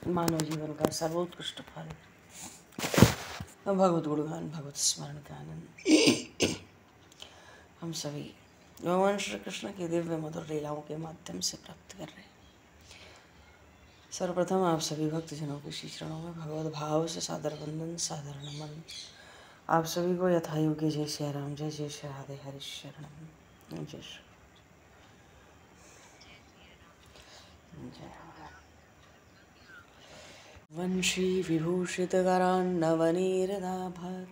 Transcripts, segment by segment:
मानव जीवन का सर्वोत्कृष्ट फल भगवत गुणगान, भगवत स्मरण का आनंद हम सभी भगवान श्री कृष्ण की दिव्य मधुर लीलाओं के माध्यम से प्राप्त कर रहे हैं। सर्वप्रथम आप सभी भक्तजनों के श्री चरणों में भगवत भाव से सादर वंदन, सादर नमन। आप सभी को यथा योग्य जय श्री राम, जय जय श्री राधे हरि शरणम, जय श्री जय वंशी विभूषितकरान्नवनीरदाभात्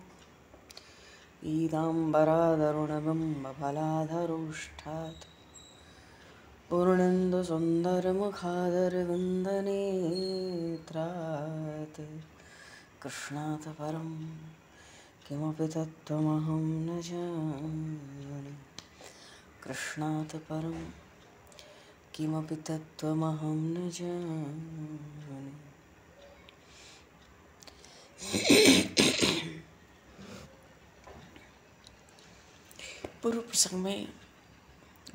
पीताम्बरादरुणबिम्बफलाधरोष्ठात् पूर्णेन्दुसुन्दरमुखादरविन्दनेत्रात् कृष्णात् परं किमपि तत्त्वमहं न जाने। कृष्णात् परं किमपि तत्त्वमहं न जाने। पूर्व प्रसंग में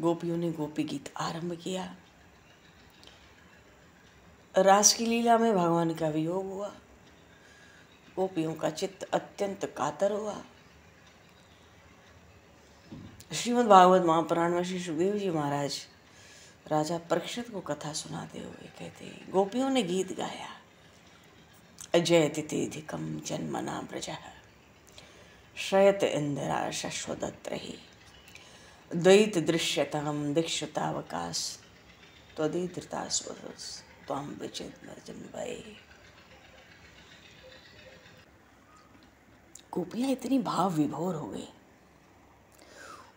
गोपियों ने गोपी गीत आरंभ किया। रास की लीला में भगवान का वियोग हुआ। गोपियों का चित्त अत्यंत कातर हुआ। श्रीमद् भागवत महापुराण में श्री सुखदेव जी महाराज राजा परीक्षित को कथा सुनाते हुए कहते, गोपियों ने गीत गाया, अजयतिथिधिकं जन्मना व्रजः श्रयत इंदिरा शश्वदत्रहि द्वैत दृश्यताम दीक्षुतावकाश त्वदीधृतास्वरस त्वां विचिन्वय। गोपियाँ इतनी भाव विभोर हो गई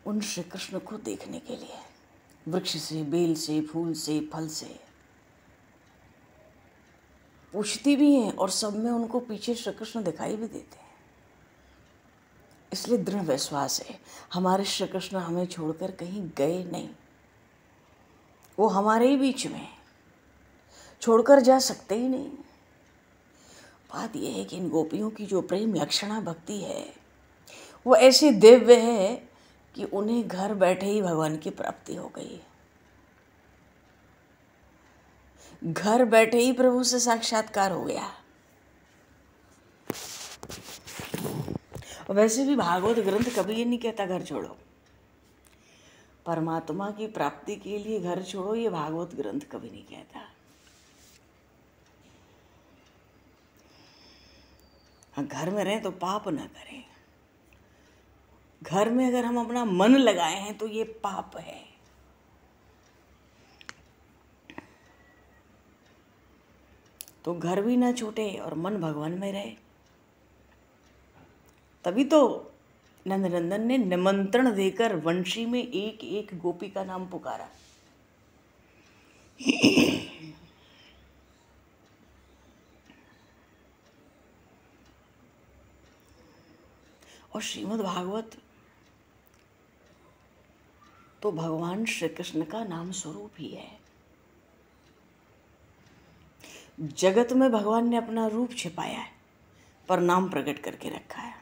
उन श्री कृष्ण को देखने के लिए। वृक्ष से, बेल से, फूल से, फल से पूछती भी हैं और सब में उनको पीछे श्री कृष्ण दिखाई भी देते हैं। इसलिए दृढ़ विश्वास है हमारे श्री कृष्ण हमें छोड़कर कहीं गए नहीं। वो हमारे ही बीच में, छोड़कर जा सकते ही नहीं। बात यह है कि इन गोपियों की जो प्रेम लक्षणा भक्ति है वो ऐसी दिव्य है कि उन्हें घर बैठे ही भगवान की प्राप्ति हो गई। घर बैठे ही प्रभु से साक्षात्कार हो गया। वैसे भी भागवत ग्रंथ कभी ये नहीं कहता घर छोड़ो। परमात्मा की प्राप्ति के लिए घर छोड़ो, ये भागवत ग्रंथ कभी नहीं कहता। घर में रहें तो पाप ना करें। घर में अगर हम अपना मन लगाए हैं तो ये पाप है। तो घर भी ना छूटे और मन भगवान में रहे। तभी तो नंदनंदन ने निमंत्रण देकर वंशी में एक एक गोपी का नाम पुकारा। और श्रीमद् भागवत तो भगवान श्री कृष्ण का नाम स्वरूप ही है। जगत में भगवान ने अपना रूप छिपाया है पर नाम प्रकट करके रखा है।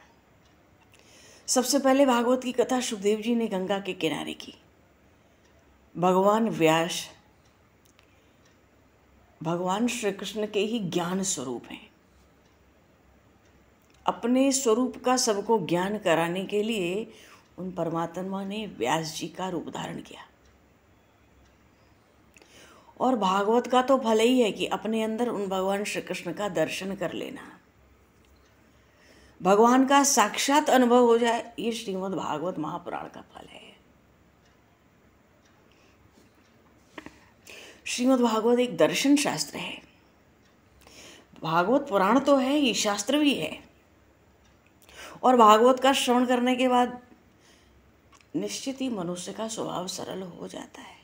सबसे पहले भागवत की कथा सुखदेव जी ने गंगा के किनारे की। भगवान व्यास भगवान श्री कृष्ण के ही ज्ञान स्वरूप हैं। अपने स्वरूप का सबको ज्ञान कराने के लिए उन परमात्मा ने व्यास जी का रूप धारण किया। और भागवत का तो फल ही है कि अपने अंदर उन भगवान श्री कृष्ण का दर्शन कर लेना, भगवान का साक्षात अनुभव हो जाए। ये श्रीमद् भागवत महापुराण का फल है। श्रीमद् भागवत एक दर्शन शास्त्र है। भागवत पुराण तो है, ये शास्त्र भी है। और भागवत का श्रवण करने के बाद निश्चित ही मनुष्य का स्वभाव सरल हो जाता है।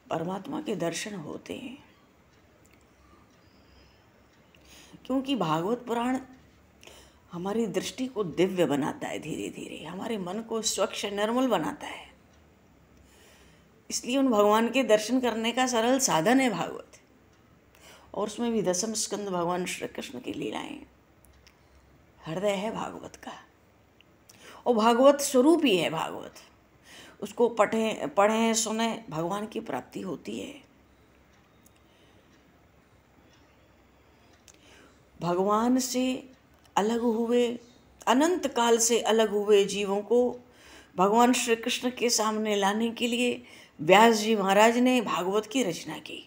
परमात्मा के दर्शन होते हैं क्योंकि भागवत पुराण हमारी दृष्टि को दिव्य बनाता है। धीरे धीरे हमारे मन को स्वच्छ निर्मल बनाता है। इसलिए उन भगवान के दर्शन करने का सरल साधन है भागवत। और उसमें भी दसम स्कंद भगवान श्री कृष्ण की लीलाएं, हृदय है भागवत का। और भागवत स्वरूप ही है भागवत। उसको पढ़ें सुने, भगवान की प्राप्ति होती है। भगवान से अलग हुए, अनंत काल से अलग हुए जीवों को भगवान श्री कृष्ण के सामने लाने के लिए व्यास जी महाराज ने भागवत की रचना की।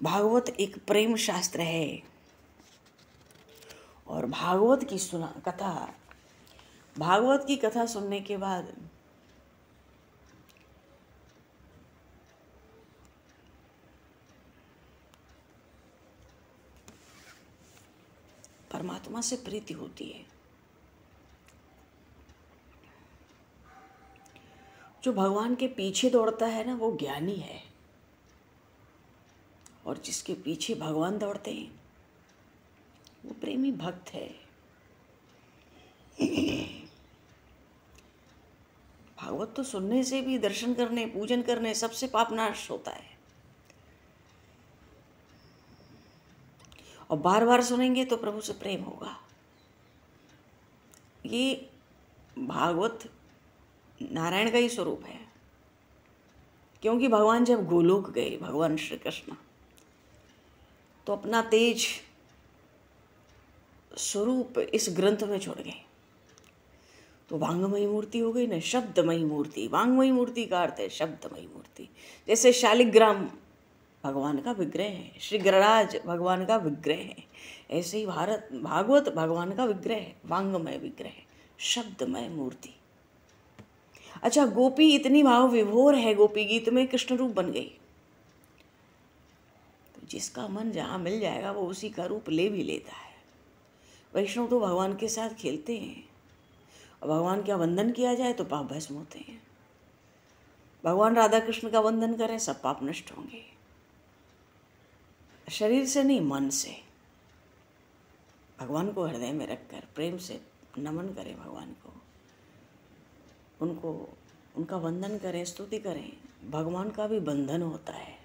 भागवत एक प्रेम शास्त्र है और भागवत की कथा सुनने के बाद परमात्मा से प्रीति होती है। जो भगवान के पीछे दौड़ता है ना, वो ज्ञानी है, और जिसके पीछे भगवान दौड़ते हैं वो प्रेमी भक्त है। भागवत तो सुनने से भी, दर्शन करने, पूजन करने, सबसे पाप नाश होता है। और बार बार सुनेंगे तो प्रभु से प्रेम होगा। ये भागवत नारायण का ही स्वरूप है, क्योंकि भगवान जब गोलोक गए, भगवान श्री कृष्ण, तो अपना तेज स्वरूप इस ग्रंथ में छोड़ गए। तो वांगमयी मूर्ति हो गई ना, शब्दमयी मूर्ति। वांगमयी मूर्ति का अर्थ है शब्दमयी मूर्ति। जैसे शालिग्राम भगवान का विग्रह है, श्री गणराज भगवान का विग्रह है, ऐसे ही भागवत भगवान का विग्रह है, वांगमय विग्रह, शब्दमय मूर्ति। अच्छा, गोपी इतनी भाव विभोर है, गोपी गीत में कृष्ण रूप बन गई। तो जिसका मन जहाँ मिल जाएगा वो उसी का रूप ले भी लेता है। वैष्णव तो भगवान के साथ खेलते हैं, और भगवान का वंदन किया जाए तो पाप भस्म होते हैं। भगवान राधा कृष्ण का वंदन करें, सब पाप नष्ट होंगे। शरीर से नहीं, मन से भगवान को हृदय में रखकर प्रेम से नमन करें भगवान को, उनका वंदन करें, स्तुति करें। भगवान का भी बंधन होता है।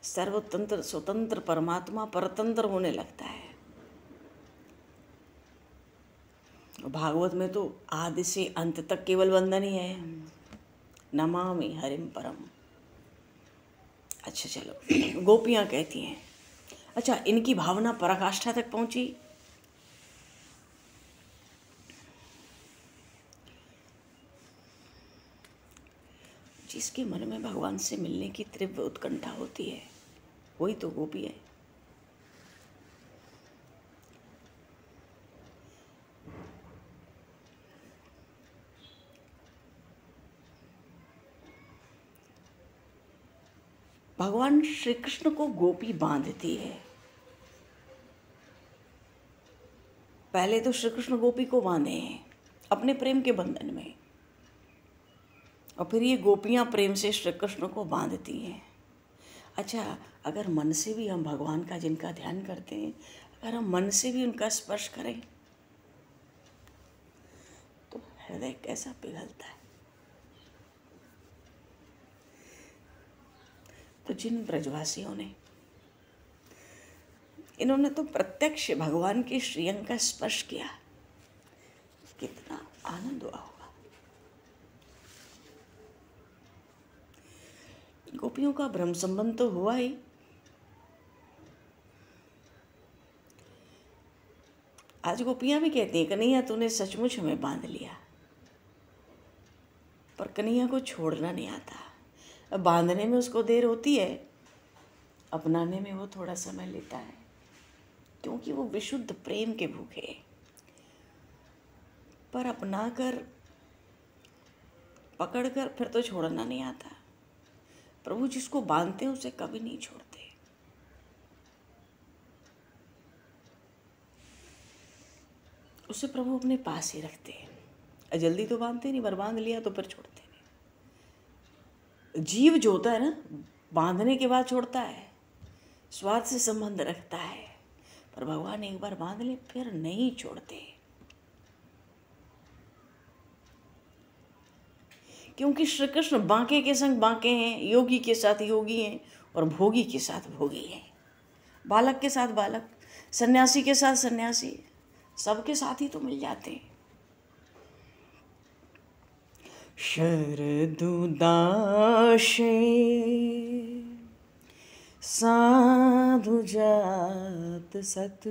सर्वतंत्र स्वतंत्र परमात्मा परतंत्र होने लगता है। भागवत में तो आदि से अंत तक केवल वंदन ही है, नमामि हरिम परम। अच्छा चलो, गोपियाँ कहती हैं, अच्छा इनकी भावना पराकाष्ठा तक पहुंची। जिसके मन में भगवान से मिलने की तीव्र उत्कंठा होती है, वही तो गोपी है। भगवान श्री कृष्ण को गोपी बांधती है। पहले तो श्री कृष्ण गोपी को बांधे हैं अपने प्रेम के बंधन में, और फिर ये गोपियाँ प्रेम से श्री कृष्ण को बांधती हैं। अच्छा, अगर मन से भी हम भगवान का जिनका ध्यान करते हैं, अगर हम मन से भी उनका स्पर्श करें तो हृदय कैसा पिघलता है। तो जिन ब्रजवासियों ने, इन्होंने तो प्रत्यक्ष भगवान के श्रीअंग का स्पर्श किया, कितना आनंद हुआ होगा। गोपियों का ब्रह्म संबंध तो हुआ ही। आज गोपियां भी कहती हैं, कन्हैया तूने सचमुच हमें बांध लिया। पर कन्हैया को छोड़ना नहीं आता। अब बांधने में उसको देर होती है, अपनाने में वो थोड़ा समय लेता है, क्योंकि वो विशुद्ध प्रेम के भूखे हैं। पर अपना कर, पकड़ कर फिर तो छोड़ना नहीं आता। प्रभु जिसको बांधते हैं उसे कभी नहीं छोड़ते। उसे प्रभु अपने पास ही रखते हैं। जल्दी तो बांधते नहीं, पर बांध लिया तो फिर छोड़ते नहीं। जीव जो होता है ना, बांधने के बाद छोड़ता है, स्वार्थ से संबंध रखता है, पर भगवान एक बार बांध ले फिर नहीं छोड़ते। क्योंकि श्री कृष्ण बांके के संग बांके हैं, योगी के साथ योगी हैं, और भोगी के साथ भोगी हैं, बालक के साथ बालक, सन्यासी के साथ सन्यासी, सबके साथ ही तो मिल जाते हैं। शरदुदाशे सानुकूले साधु जात सत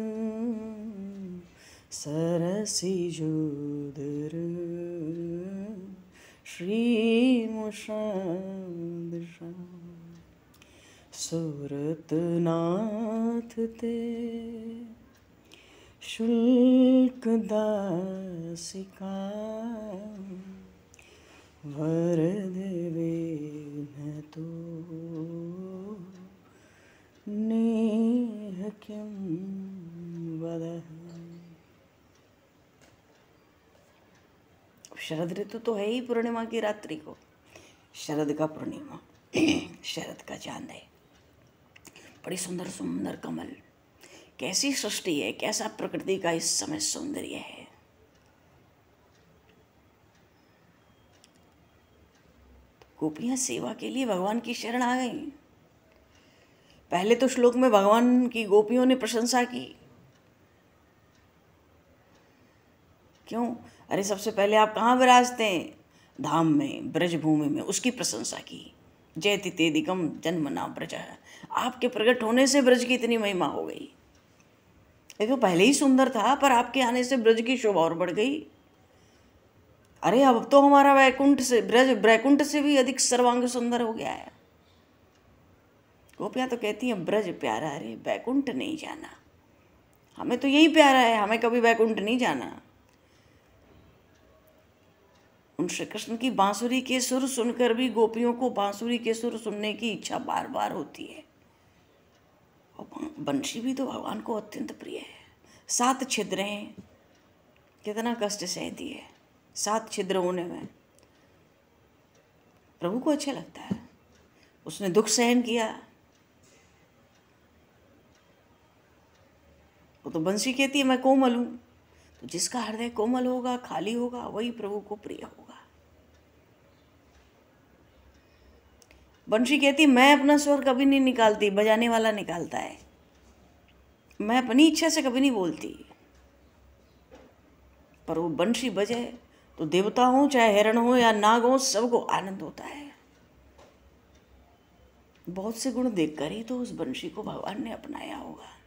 सरसी जोदर श्री मुषाद सूरत नाथ ते शुल्क दासिका वर देवे न तो नेह किम वदः। शरद ऋतु तो है ही पूर्णिमा की रात्रि को, शरद का पूर्णिमा, शरद का चांद है। बड़ी सुंदर सुंदर कमल, कैसी सृष्टि है, कैसा प्रकृति का इस समय सौंदर्य है। गोपियां सेवा के लिए भगवान की शरण आ गई। पहले तो श्लोक में भगवान की गोपियों ने प्रशंसा की। क्यों? अरे सबसे पहले आप कहाँ विराजते हैं? धाम में, ब्रजभूमि में, उसकी प्रशंसा की। जयति तेदिकम जन्मना ब्रज, आपके प्रकट होने से ब्रज की इतनी महिमा हो गई। ये तो पहले ही सुंदर था, पर आपके आने से ब्रज की शोभा और बढ़ गई। अरे अब तो हमारा वैकुंठ से, ब्रज वैकुंठ से भी अधिक सर्वांग सुंदर हो गया है। गोपियाँ तो कहती हैं ब्रज प्यारा, अरे वैकुंठ नहीं जाना, हमें तो यही प्यारा है, हमें कभी वैकुंठ नहीं जाना। उन श्री कृष्ण की बांसुरी के सुर सुनकर भी गोपियों को बांसुरी के सुर सुनने की इच्छा बार बार होती है। और बंशी भी तो भगवान को अत्यंत प्रिय है। 7 छिद्र हैं, कितना कष्ट सहती है 7 छिद्र होने में। प्रभु को अच्छा लगता है, उसने दुख सहन किया। वो तो बंशी कहती है मैं कोमल हूं, तो जिसका हृदय कोमल होगा, खाली होगा, वही प्रभु को प्रिय होगा। बंशी कहती मैं अपना स्वर कभी नहीं निकालती, बजाने वाला निकालता है। मैं अपनी इच्छा से कभी नहीं बोलती, पर वो बंशी बजे तो देवता हो, चाहे हिरण हो या नाग हो, सबको आनंद होता है। बहुत से गुण देखकर ही तो उस बंशी को भगवान ने अपनाया होगा।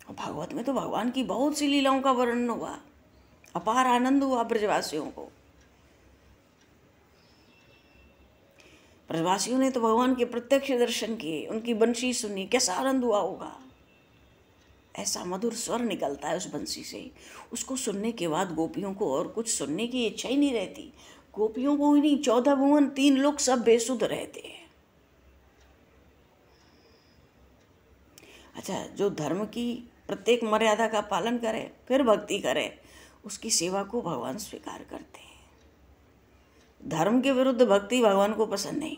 भागवत में तो भगवान की बहुत सी लीलाओं का वर्णन हुआ, अपार आनंद हुआ ब्रजवासियों को। ब्रजवासियों ने तो भगवान के प्रत्यक्ष दर्शन किए, उनकी बंशी सुनी, कैसा आनंद हुआ होगा। ऐसा मधुर स्वर निकलता है उस बंशी से, उसको सुनने के बाद गोपियों को और कुछ सुनने की इच्छा ही नहीं रहती। गोपियों को ही नहीं, 14 भुवन 3 लोग सब बेसुध रहते हैं। अच्छा, जो धर्म की प्रत्येक मर्यादा का पालन करे, फिर भक्ति करे, उसकी सेवा को भगवान स्वीकार करते हैं। धर्म के विरुद्ध भक्ति भगवान को पसंद नहीं,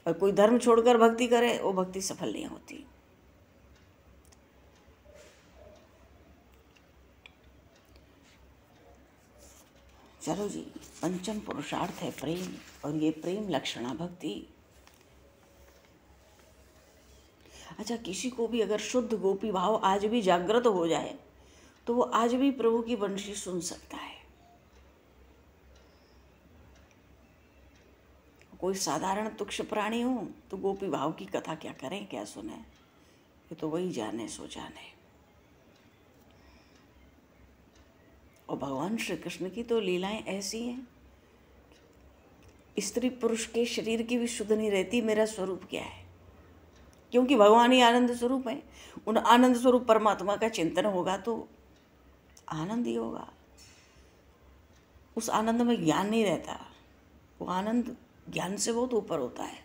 और कोई धर्म छोड़कर भक्ति करे, वो भक्ति सफल नहीं होती। चलो जी, पंचम पुरुषार्थ है प्रेम, और ये प्रेम लक्षणा भक्ति। अच्छा, किसी को भी अगर शुद्ध गोपी भाव आज भी जागृत हो जाए, तो वो आज भी प्रभु की बंशी सुन सकता है। कोई साधारण तुच्छ प्राणी हो तो गोपी भाव की कथा क्या करें, क्या सुने, ये तो वही जाने सो जाने। और भगवान श्री कृष्ण की तो लीलाएं ऐसी हैं, स्त्री पुरुष के शरीर की भी शुद्ध नहीं रहती मेरा स्वरूप क्या है, क्योंकि भगवान ही आनंद स्वरूप है। उन आनंद स्वरूप परमात्मा का चिंतन होगा तो आनंद ही होगा। उस आनंद में ज्ञान नहीं रहता, वो आनंद ज्ञान से बहुत ऊपर होता है।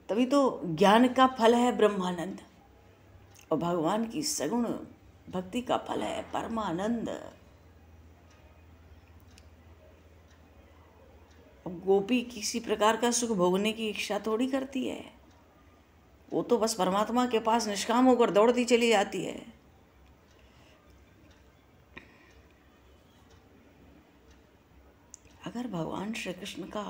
तभी तो ज्ञान का फल है ब्रह्मानंद, और भगवान की सगुण भक्ति का फल है परमानंद। गोपी किसी प्रकार का सुख भोगने की इच्छा थोड़ी करती है, वो तो बस परमात्मा के पास निष्काम होकर दौड़ती चली जाती है। अगर भगवान श्री कृष्ण का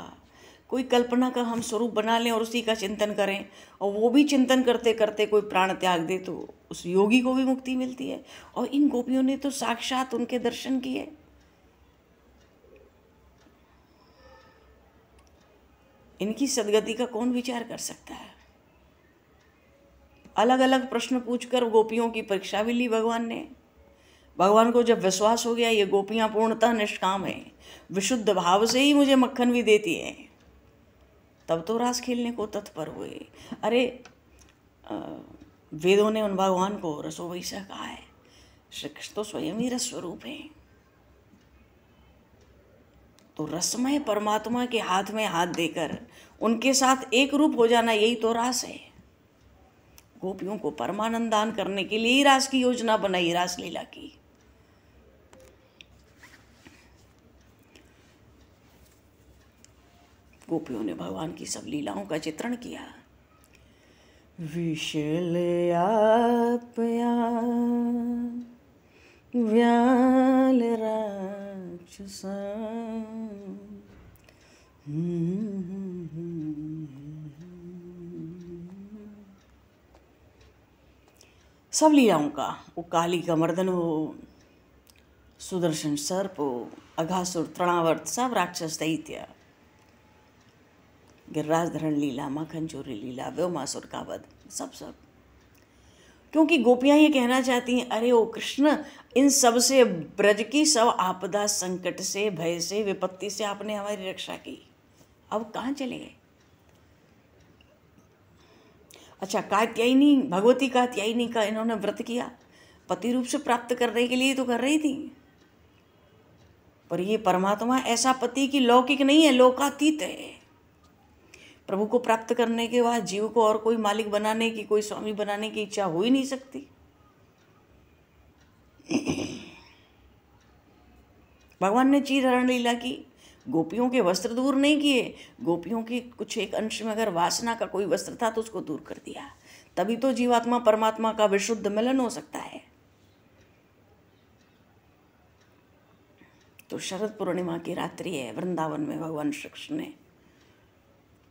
कोई कल्पना का हम स्वरूप बना लें और उसी का चिंतन करें, और वो भी चिंतन करते करते कोई प्राण त्याग दे, तो उस योगी को भी मुक्ति मिलती है। और इन गोपियों ने तो साक्षात उनके दर्शन किए। इनकी सदगति का कौन विचार कर सकता है। अलग अलग प्रश्न पूछकर गोपियों की परीक्षा भी ली भगवान ने। भगवान को जब विश्वास हो गया ये गोपियां पूर्णतः निष्काम हैं, विशुद्ध भाव से ही मुझे मक्खन भी देती हैं, तब तो रास खेलने को तत्पर हुए। अरे वेदों ने उन भगवान को रसो वैसा कहा है। श्री कृष्ण तो स्वयं ही रस स्वरूप है। तो रसमय परमात्मा के हाथ में हाथ देकर उनके साथ एक रूप हो जाना, यही तो रास है। गोपियों को परमानंद दान करने के लिए ही रास की योजना बनाई, रास लीला की। गोपियों ने भगवान की सब लीलाओं का चित्रण किया। विशलया व्याल राक्षसा सब लीलाओं का, वो काली का मर्दन हो, सुदर्शन सर्प हो, अघासुर, तृणावर्त, सब राक्षस दैत्य, गिरिराज धरण लीला, माखन चोरी लीला, व्योमासुर का वध, सब सब। क्योंकि गोपियां ये कहना चाहती हैं, अरे ओ कृष्ण, इन सब से, ब्रज की सब आपदा, संकट से, भय से, विपत्ति से आपने हमारी रक्षा की, अब कहाँ चले गए। अच्छा, कात्यायनी, भगवती कात्यायनी का इन्होंने व्रत किया, पति रूप से प्राप्त करने के लिए तो कर रही थी, पर ये परमात्मा ऐसा पति की लौकिक नहीं है, लोकातीत है। प्रभु को प्राप्त करने के बाद जीव को और कोई मालिक बनाने की, कोई स्वामी बनाने की इच्छा हो ही नहीं सकती। भगवान ने चीरहरण लीला की, गोपियों के वस्त्र दूर नहीं किए, गोपियों के कुछ एक अंश में अगर वासना का कोई वस्त्र था तो उसको दूर कर दिया, तभी तो जीवात्मा परमात्मा का विशुद्ध मिलन हो सकता है। तो शरद पूर्णिमा की रात्रि है, वृंदावन में भगवान श्री कृष्ण ने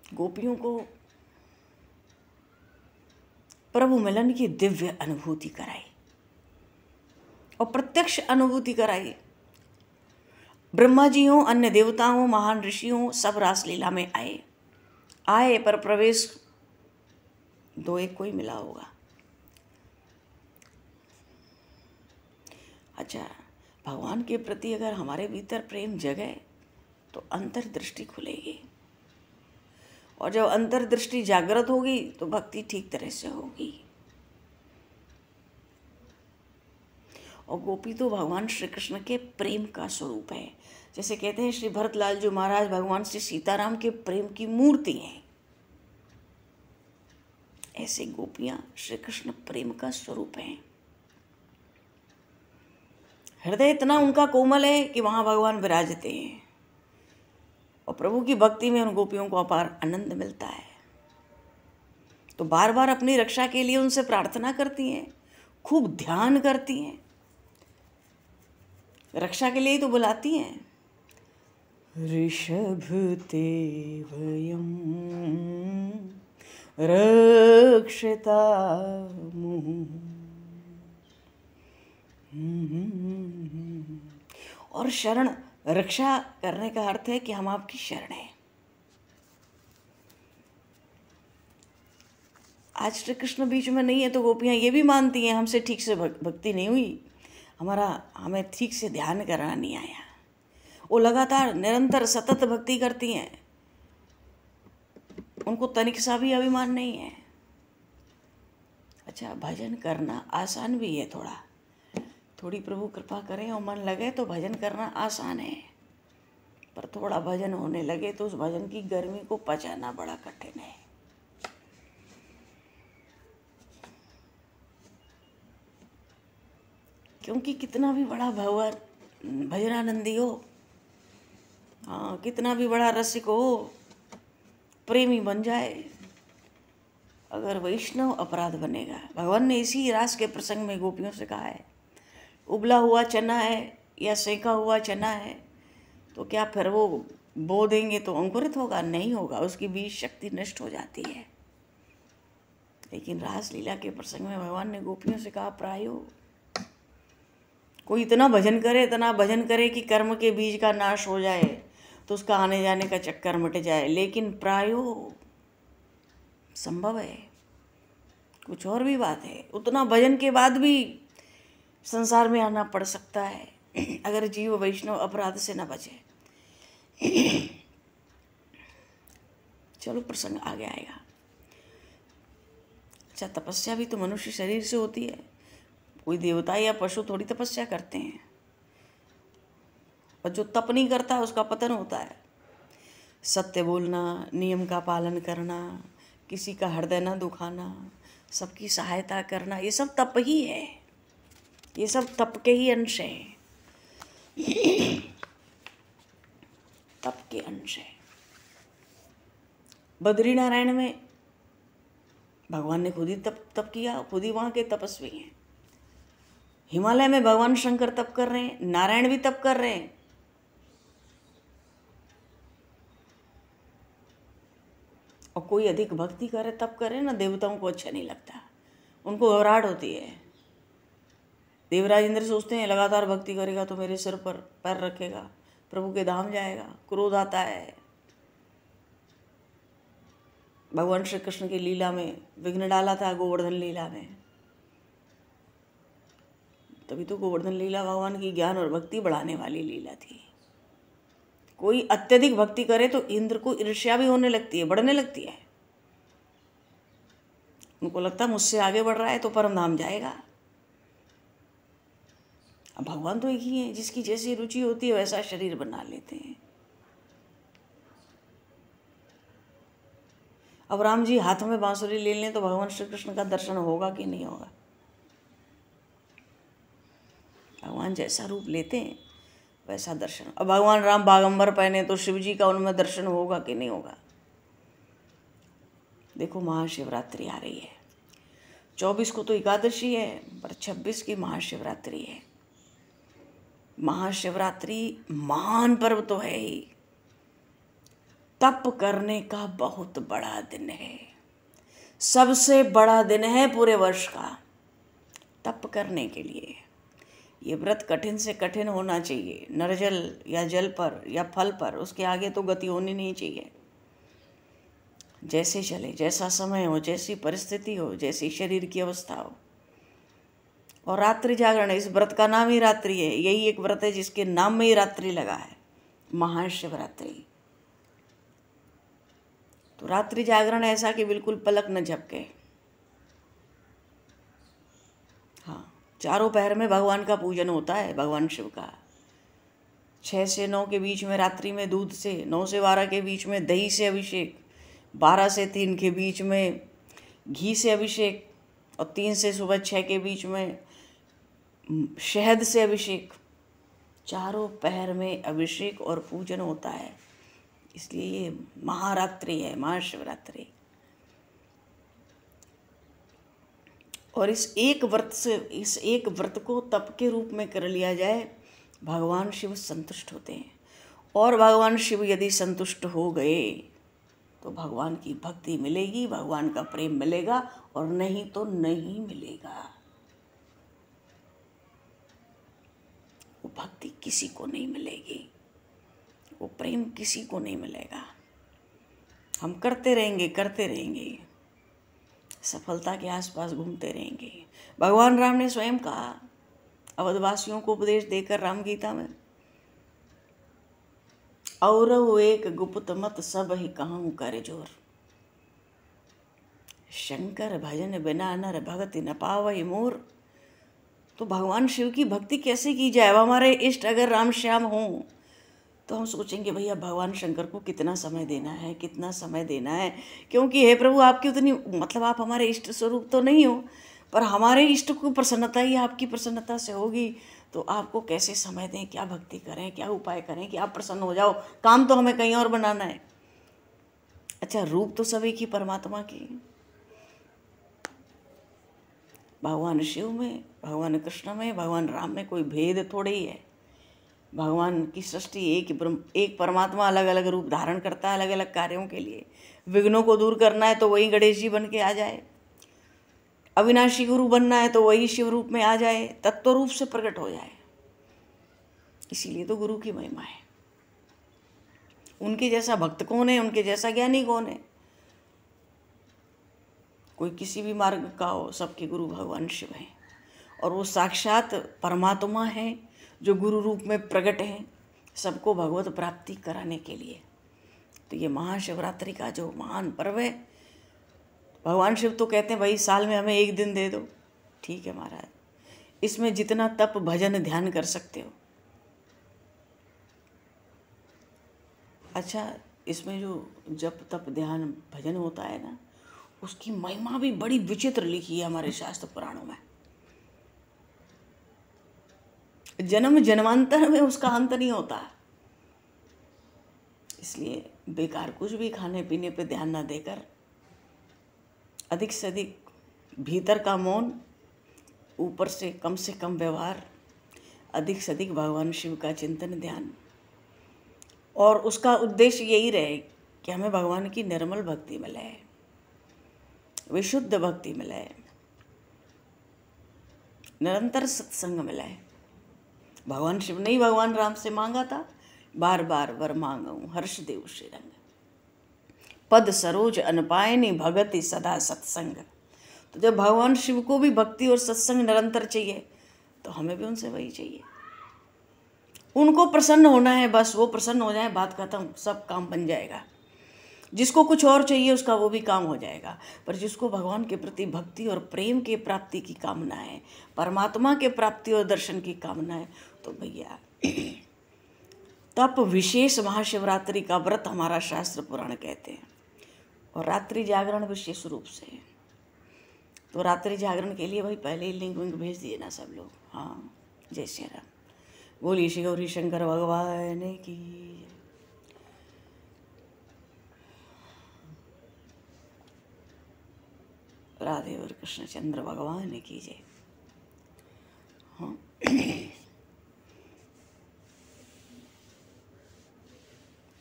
गोपियों को प्रभु मिलन की दिव्य अनुभूति कराई और प्रत्यक्ष अनुभूति कराई। ब्रह्मा जी हों, अन्य देवता हों, महान ऋषि हों, सब रासलीला में आए पर प्रवेश दो एक को ही मिला होगा। अच्छा, भगवान के प्रति अगर हमारे भीतर प्रेम जगे तो अंतर्दृष्टि खुलेगी, और जब अंतर्दृष्टि जागृत होगी तो भक्ति ठीक तरह से होगी। और गोपी तो भगवान श्री कृष्ण के प्रेम का स्वरूप है। जैसे कहते हैं श्री भरतलाल जी महाराज भगवान श्री सीताराम के प्रेम की मूर्ति हैं, ऐसे गोपियां श्री कृष्ण प्रेम का स्वरूप हैं। हृदय इतना उनका कोमल है कि वहां भगवान विराजते हैं, और प्रभु की भक्ति में उन गोपियों को अपार आनंद मिलता है। तो बार बार अपनी रक्षा के लिए उनसे प्रार्थना करती हैं, खूब ध्यान करती हैं, रक्षा के लिए ही तो बुलाती हैं। ऋषभ ते वयं रक्षिता और शरण, रक्षा करने का अर्थ है कि हम आपकी शरण हैं। आज श्री कृष्ण बीच में नहीं है तो गोपियां ये भी मानती हैं हमसे ठीक से भक्ति नहीं हुई, हमें ठीक से ध्यान करना नहीं आया। वो लगातार निरंतर सतत भक्ति करती हैं, उनको तनिक सा भी अभिमान नहीं है। अच्छा, भजन करना आसान भी है, थोड़ी प्रभु कृपा करें और मन लगे तो भजन करना आसान है, पर थोड़ा भजन होने लगे तो उस भजन की गर्मी को पचाना बड़ा कठिन है। क्योंकि कितना भी बड़ा भगवान भजनानंदी हो, हाँ, कितना भी बड़ा रसिक हो, प्रेमी बन जाए, अगर वैष्णव अपराध बनेगा। भगवान ने इसी रास के प्रसंग में गोपियों से कहा है, उबला हुआ चना है या सेका हुआ चना है तो क्या फिर वो बो देंगे तो अंकुरित होगा? नहीं होगा, उसकी बीज शक्ति नष्ट हो जाती है। लेकिन रास लीला के प्रसंग में भगवान ने गोपियों से कहा, प्रायो कोई इतना भजन करे कि कर्म के बीज का नाश हो जाए, तो उसका आने जाने का चक्कर मिट जाए, लेकिन प्रायो संभव है, कुछ और भी बात है। उतना भजन के बाद भी संसार में आना पड़ सकता है अगर जीव वैष्णव अपराध से न बचे। चलो प्रसंग आगे आएगा। अच्छा, तपस्या भी तो मनुष्य शरीर से होती है, कोई देवता या पशु थोड़ी तपस्या करते हैं। और जो तप नहीं करता उसका पतन होता है। सत्य बोलना, नियम का पालन करना, किसी का हृदय न दुखाना, सबकी सहायता करना, ये सब तप ही है, ये सब तप के ही अंश हैं, तप के अंश है। बद्रीनारायण में भगवान ने खुद ही तप किया, खुद ही वहाँ के तपस्वी हैं। हिमालय में भगवान शंकर तप कर रहे हैं, नारायण भी तप कर रहे हैं। और कोई अधिक भक्ति करे, तप करे ना, देवताओं को अच्छा नहीं लगता, उनको घबराहट होती है। देवराज इंद्र सोचते हैं लगातार भक्ति करेगा तो मेरे सिर पर पैर रखेगा, प्रभु के धाम जाएगा, क्रोध आता है। भगवान श्री कृष्ण की लीला में विघ्न डाला था, गोवर्धन लीला में। तभी तो गोवर्धन लीला भगवान की ज्ञान और भक्ति बढ़ाने वाली लीला थी। कोई अत्यधिक भक्ति करे तो इंद्र को ईर्ष्या भी होने लगती है, बढ़ने लगती है। उनको लगता है मुझसे आगे बढ़ रहा है तो परम धाम जाएगा। अब भगवान तो एक ही है, जिसकी जैसी रुचि होती है वैसा शरीर बना लेते हैं। अब राम जी हाथ में बांसुरी ले लें तो भगवान श्री कृष्ण का दर्शन होगा कि नहीं होगा? भगवान जैसा रूप लेते हैं वैसा दर्शन। अब भगवान राम बागंबर पहने तो शिव जी का उनमें दर्शन होगा कि नहीं होगा? देखो, महाशिवरात्रि आ रही है, 24 को तो एकादशी है, पर 26 की महाशिवरात्रि है। महाशिवरात्रि महान पर्व तो है ही, तप करने का बहुत बड़ा दिन है, सबसे बड़ा दिन है पूरे वर्ष का तप करने के लिए। ये व्रत कठिन से कठिन होना चाहिए, निर्जल या जल पर या फल पर, उसके आगे तो गति होनी नहीं चाहिए। जैसे चले, जैसा समय हो, जैसी परिस्थिति हो, जैसी शरीर की अवस्था हो। और रात्रि जागरण, इस व्रत का नाम ही रात्रि है, यही एक व्रत है जिसके नाम में ही रात्रि लगा है, महाशिवरात्रि। तो रात्रि जागरण ऐसा कि बिल्कुल पलक न झपके। हाँ, चारों पहर में भगवान का पूजन होता है, भगवान शिव का। 6 से 9 के बीच में रात्रि में दूध से, 9 से 12 के बीच में दही से अभिषेक, 12 से 3 के बीच में घी से अभिषेक, और 3 से सुबह 6 के बीच में शहद से अभिषेक। चारों पहर में अभिषेक और पूजन होता है, इसलिए ये महारात्रि है, महाशिवरात्रि। और इस एक व्रत को तप के रूप में कर लिया जाए, भगवान शिव संतुष्ट होते हैं। और भगवान शिव यदि संतुष्ट हो गए तो भगवान की भक्ति मिलेगी, भगवान का प्रेम मिलेगा, और नहीं तो नहीं मिलेगा। वो भक्ति किसी को नहीं मिलेगी, वो प्रेम किसी को नहीं मिलेगा। हम करते रहेंगे, सफलता के आसपास घूमते रहेंगे। भगवान राम ने स्वयं कहा, अवधवासियों को उपदेश देकर राम गीता में, और एक गुप्त मत सब ही कहूँ कर जोर, शंकर भजन बिना नर भगति न पावई मोर। तो भगवान शिव की भक्ति कैसे की जाए? अब हमारे इष्ट अगर राम श्याम हों तो हम सोचेंगे भैया भगवान शंकर को कितना समय देना है, कितना समय देना है, क्योंकि हे प्रभु आपकी उतनी, मतलब आप हमारे इष्ट स्वरूप तो नहीं हो, पर हमारे इष्ट को प्रसन्नता ही आपकी प्रसन्नता से होगी। तो आपको कैसे समय दें, क्या भक्ति करें, क्या उपाय करें कि आप प्रसन्न हो जाओ? काम तो हमें कहीं और बनाना है। अच्छा, रूप तो सभी की परमात्मा की, भगवान शिव में, भगवान कृष्ण में, भगवान राम में कोई भेद थोड़े ही है। भगवान की सृष्टि एक परमात्मा अलग अलग रूप धारण करता है अलग अलग कार्यों के लिए। विघ्नों को दूर करना है तो वही गणेश जी बन के आ जाए, अविनाशी गुरु बनना है तो वही शिव रूप में आ जाए, तत्व रूप से प्रकट हो जाए। इसीलिए तो गुरु की महिमा है। उनके जैसा भक्त कौन है, उनके जैसा ज्ञानी कौन है? कोई किसी भी मार्ग का हो, सबके गुरु भगवान शिव हैं और वो साक्षात परमात्मा हैं जो गुरु रूप में प्रकट हैं सबको भगवत प्राप्ति कराने के लिए। तो ये महाशिवरात्रि का जो महान पर्व है, भगवान शिव तो कहते हैं भाई साल में हमें एक दिन दे दो, ठीक है महाराज, इसमें जितना तप भजन ध्यान कर सकते हो। अच्छा, इसमें जो जप तप ध्यान भजन होता है ना, उसकी महिमा भी बड़ी विचित्र लिखी है हमारे शास्त्र पुराणों में। जन्म जन्मांतर में उसका अंत नहीं होता, इसलिए बेकार कुछ भी खाने पीने पे ध्यान ना देकर अधिक से अधिक भीतर का मौन, ऊपर से कम व्यवहार, अधिक से अधिक भगवान शिव का चिंतन ध्यान, और उसका उद्देश्य यही रहे कि हमें भगवान की निर्मल भक्ति मिले, विशुद्ध भक्ति मिले, निरंतर सत्संग मिले। भगवान शिव ने ही भगवान राम से मांगा था, बार बार वर मांगऊं हर्ष देव श्रीरंग, पद सरोज अनपायनी भगति सदा सत्संग। तो जब भगवान शिव को भी भक्ति और सत्संग निरंतर चाहिए तो हमें भी उनसे वही चाहिए। उनको प्रसन्न होना है, बस वो प्रसन्न हो जाए, बात खत्म, सब काम बन जाएगा। जिसको कुछ और चाहिए उसका वो भी काम हो जाएगा, पर जिसको भगवान के प्रति भक्ति और प्रेम के प्राप्ति की कामना है, परमात्मा के प्राप्ति और दर्शन की कामना है, तो भैया तप विशेष महाशिवरात्रि का व्रत हमारा शास्त्र पुराण कहते हैं, और रात्रि जागरण विशेष रूप से। तो रात्रि जागरण के लिए भाई पहले ही लिंक विंक भेज दिए ना सब लोग। हाँ, जय श्री राम, बोलिए श्री गौरी शंकर भगवान की। राधे और कृष्णचंद्र भगवान की जय। हाँ,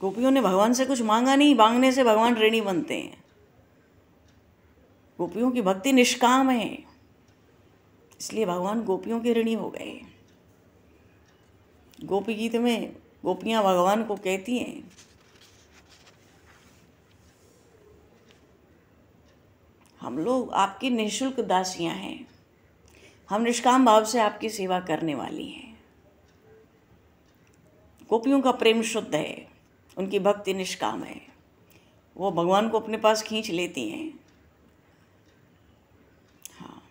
गोपियों ने भगवान से कुछ मांगा नहीं, मांगने से भगवान ऋणी बनते हैं। गोपियों की भक्ति निष्काम है, इसलिए भगवान गोपियों के ऋणी हो गए। गोपी गीत में गोपियां भगवान को कहती हैं, हम लोग आपकी निःशुल्क दासियां हैं, हम निष्काम भाव से आपकी सेवा करने वाली हैं। गोपियों का प्रेम शुद्ध है, उनकी भक्ति निष्काम है, वो भगवान को अपने पास खींच लेती हैं। हाँ,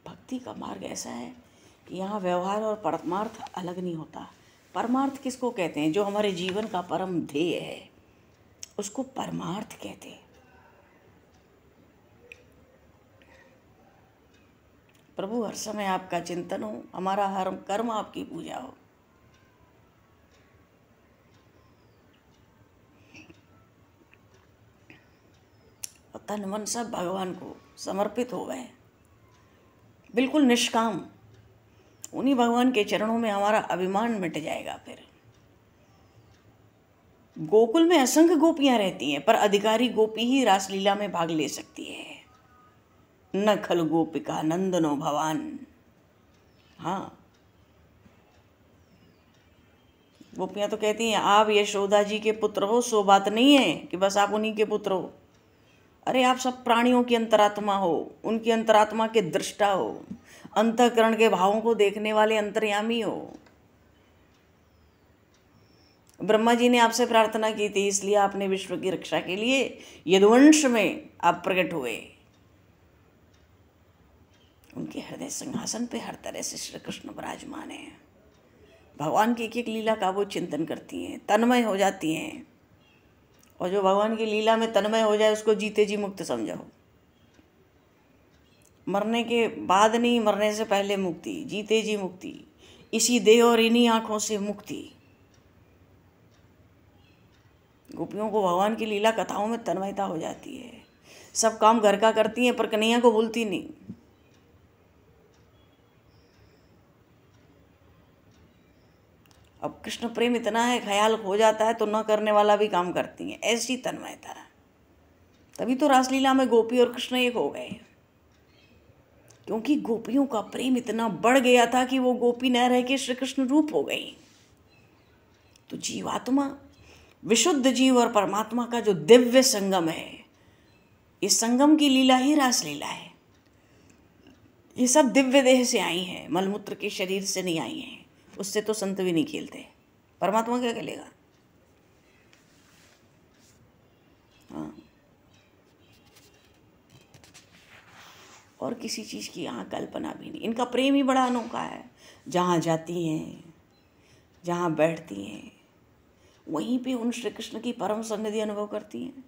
भक्ति का मार्ग ऐसा है कि यहाँ व्यवहार और परमार्थ अलग नहीं होता। परमार्थ किसको कहते हैं? जो हमारे जीवन का परम ध्येय है उसको परमार्थ कहते हैं। प्रभु हर समय आपका चिंतन हो, हमारा हर कर्म आपकी पूजा हो। और तन मन सब भगवान को समर्पित हो गए, बिल्कुल निष्काम। उन्हीं भगवान के चरणों में हमारा अभिमान मिट जाएगा। फिर गोकुल में असंख्य गोपियां रहती हैं, पर अधिकारी गोपी ही रासलीला में भाग ले सकती है। न खल गोपिका नंदनो भवान। हाँ, गोपियां तो कहती हैं आप यशोदा जी के पुत्र हो, सो बात नहीं है कि बस आप उन्हीं के पुत्र हो। अरे आप सब प्राणियों की अंतरात्मा हो, उनकी अंतरात्मा के दृष्टा हो, अंतःकरण के भावों को देखने वाले अंतर्यामी हो। ब्रह्मा जी ने आपसे प्रार्थना की थी, इसलिए आपने विश्व की रक्षा के लिए यदुवंश में आप प्रकट हुए। उनके हृदय सिंहासन पे हर तरह से श्री कृष्ण विराजमान है। भगवान की एक एक लीला का वो चिंतन करती हैं, तन्मय हो जाती हैं। और जो भगवान की लीला में तन्मय हो जाए उसको जीते जी मुक्त समझो। मरने के बाद नहीं, मरने से पहले मुक्ति, जीते जी मुक्ति, इसी देह और इन्हीं आंखों से मुक्ति। गोपियों को भगवान की लीला कथाओं में तन्मयता हो जाती है। सब काम घर का करती हैं पर कन्हैया को भूलती नहीं। अब कृष्ण प्रेम इतना है, ख्याल हो जाता है तो न करने वाला भी काम करती हैं, ऐसी तन्मयता। तभी तो रासलीला में गोपी और कृष्ण एक हो गए। क्योंकि गोपियों का प्रेम इतना बढ़ गया था कि वो गोपी न रह के श्री कृष्ण रूप हो गई। तो जीवात्मा, विशुद्ध जीव और परमात्मा का जो दिव्य संगम है, इस संगम की लीला ही रास लीला है। ये सब दिव्य देह से आई हैं, मलमूत्र के शरीर से नहीं आई हैं। उससे तो संत भी नहीं खेलते, परमात्मा क्या खेलेगा। हाँ, और किसी चीज़ की यहाँ कल्पना भी नहीं। इनका प्रेम ही बड़ा अनोखा है। जहाँ जाती हैं, जहाँ बैठती हैं, वहीं पे उन श्री कृष्ण की परम सन्निधि अनुभव करती हैं।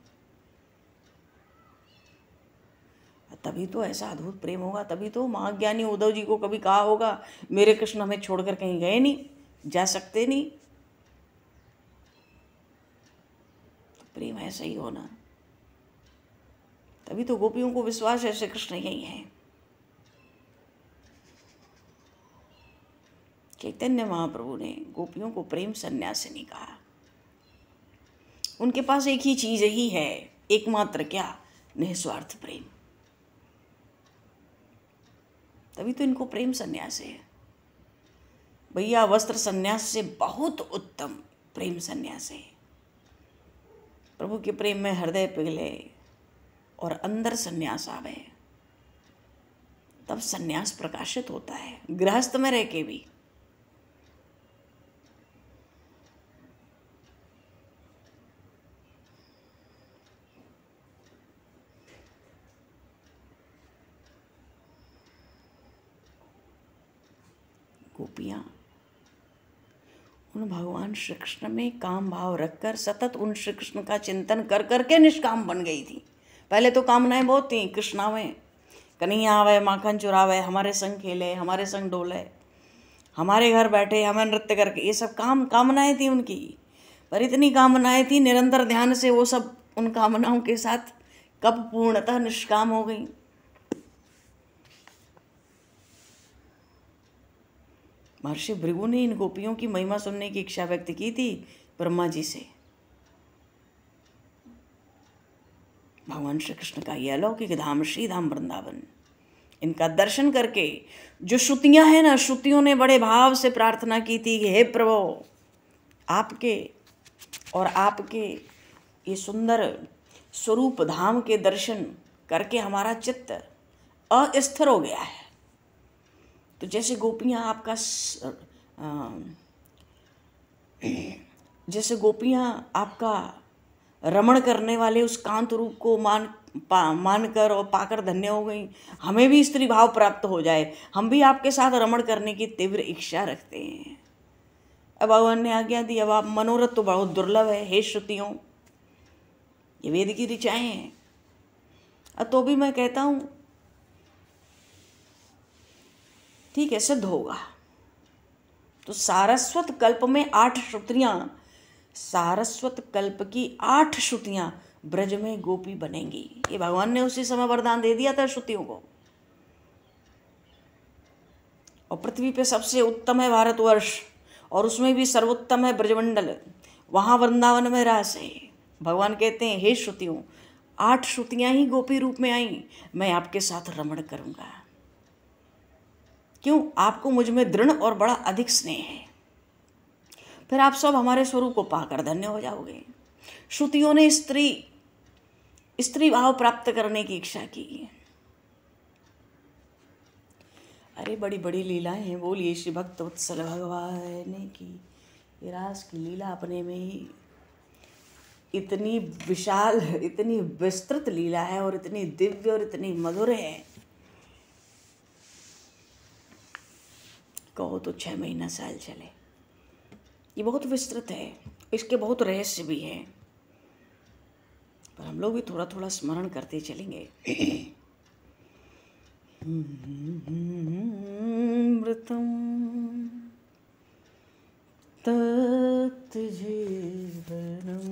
तभी तो ऐसा अद्भुत प्रेम होगा। तभी तो महाज्ञानी उद्धव जी को कभी कहा होगा, मेरे कृष्ण हमें छोड़कर कहीं गए नहीं, जा सकते नहीं। तो प्रेम ऐसा ही होना। तभी तो गोपियों को विश्वास है श्री कृष्ण यही है। चैतन्य महाप्रभु ने गोपियों को प्रेम सन्यासिनी कहा। उनके पास एक ही चीज ही है, एकमात्र, क्या? निस्वार्थ प्रेम। तभी तो इनको प्रेम सन्यास है। भैया वस्त्र सन्यास से बहुत उत्तम प्रेम सन्यास है। प्रभु के प्रेम में हृदय पिघले और अंदर सन्यास आवे, तब सन्यास प्रकाशित होता है, गृहस्थ में रह के भी। गोपियाँ उन भगवान श्री कृष्ण में काम भाव रखकर सतत उन श्री कृष्ण का चिंतन कर करके निष्काम बन गई थी। पहले तो कामनाएं बहुत थी, कृष्णावे, कन्हैया आवे, माखन चुरावे, हमारे संग खेले, हमारे संग डोले, हमारे घर बैठे, हमें नृत्य करके, ये सब कामनाएं थी उनकी। पर इतनी कामनाएं थी, निरंतर ध्यान से वो सब उन कामनाओं के साथ कब पूर्णतः निष्काम हो गई। महर्षि भृगु ने इन गोपियों की महिमा सुनने की इच्छा व्यक्त की थी ब्रह्मा जी से। भगवान श्री कृष्ण का यह अलौकिक धाम श्री धाम वृंदावन, इनका दर्शन करके जो श्रुतियां हैं ना, श्रुतियों ने बड़े भाव से प्रार्थना की थी कि हे प्रभु, आपके और आपके ये सुंदर स्वरूप धाम के दर्शन करके हमारा चित्त अस्थिर हो गया है। तो जैसे गोपियाँ आपका जैसे गोपियाँ आपका रमण करने वाले उस कांत रूप को मानकर और पाकर धन्य हो गई, हमें भी स्त्री भाव प्राप्त हो जाए, हम भी आपके साथ रमण करने की तीव्र इच्छा रखते हैं। अब भगवान ने आज्ञा दी, अब आप मनोरथ तो बहुत दुर्लभ है हे श्रुतियों, ये वेद की ऋचाएँ हैं। अब तो भी मैं कहता हूँ ठीक है, सिद्ध होगा। तो सारस्वत कल्प में 8 श्रुतियाँ, सारस्वत कल्प की 8 श्रुतियाँ ब्रज में गोपी बनेंगी। ये भगवान ने उसी समय वरदान दे दिया था श्रुतियों को। और पृथ्वी पे सबसे उत्तम है भारतवर्ष, और उसमें भी सर्वोत्तम है ब्रजमंडल, वहाँ वृंदावन में रास है। भगवान कहते हैं हे श्रुतियों, 8 श्रुतियाँ ही गोपी रूप में आई, मैं आपके साथ रमण करूँगा। क्यों? आपको मुझ में दृढ़ और बड़ा अधिक स्नेह है, फिर आप सब हमारे स्वरूप को पाकर धन्य हो जाओगे। श्रुतियों ने स्त्री भाव प्राप्त करने की इच्छा की। अरे बड़ी बड़ी लीलाएं हैं, बोलिए श्री भक्त वत्सल भगवान की। रास की लीला अपने में ही इतनी विशाल, इतनी विस्तृत लीला है, और इतनी दिव्य और इतनी मधुर है, कहो तो 6 महीना साल चले। ये बहुत विस्तृत है, इसके बहुत रहस्य भी हैं, पर हम लोग भी थोड़ा थोड़ा स्मरण करते चलेंगे। मृतम तत् जीवनम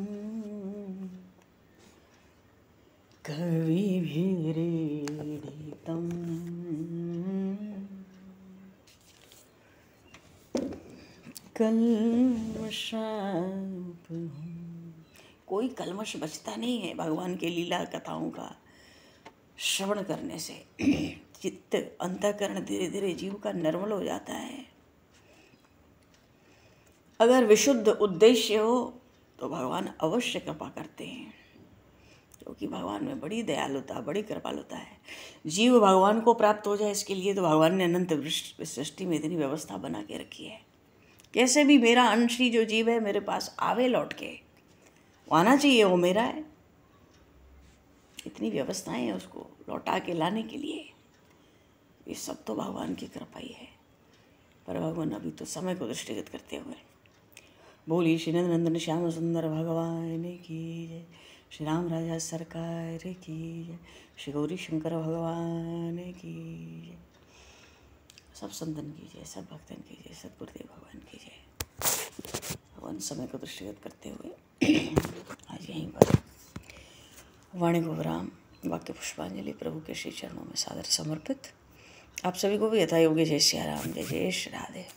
कविभिरीडितम कल्मषापहम्। कोई कल्मश बचता नहीं है भगवान के लीला कथाओं का श्रवण करने से। चित्त अंतःकरण धीरे धीरे जीव का निर्मल हो जाता है। अगर विशुद्ध उद्देश्य हो तो भगवान अवश्य कृपा करते हैं, क्योंकि भगवान में बड़ी दयालुता, बड़ी कृपालुता है। जीव भगवान को प्राप्त हो जाए, इसके लिए तो भगवान ने अनंत सृष्टि में इतनी व्यवस्था बना के रखी है। कैसे भी मेरा अंशी जो जीव है मेरे पास आवे लौट के, आना चाहिए, वो मेरा है। इतनी व्यवस्थाएं हैं उसको लौटा के लाने के लिए। ये सब तो भगवान की कृपा ही है। पर भगवान अभी तो समय को दृष्टिगत करते हुए बोलिए श्री नंदन श्याम सुंदर भगवान की जय, श्री राम राजा सरकार की जय, श्री गौरी शंकर भगवान की जय। सब संतन की जय, सब भक्तन की जय, सतगुरुदेव भगवान की जय। भगवान समय को दृष्टिगत करते हुए आज यहीं पर वाणी को विराम, वाक्य पुष्पांजलि प्रभु के श्री चरणों में सादर समर्पित। आप सभी को भी यथा योग्य जय सिया राम, जय जय श्री राधे।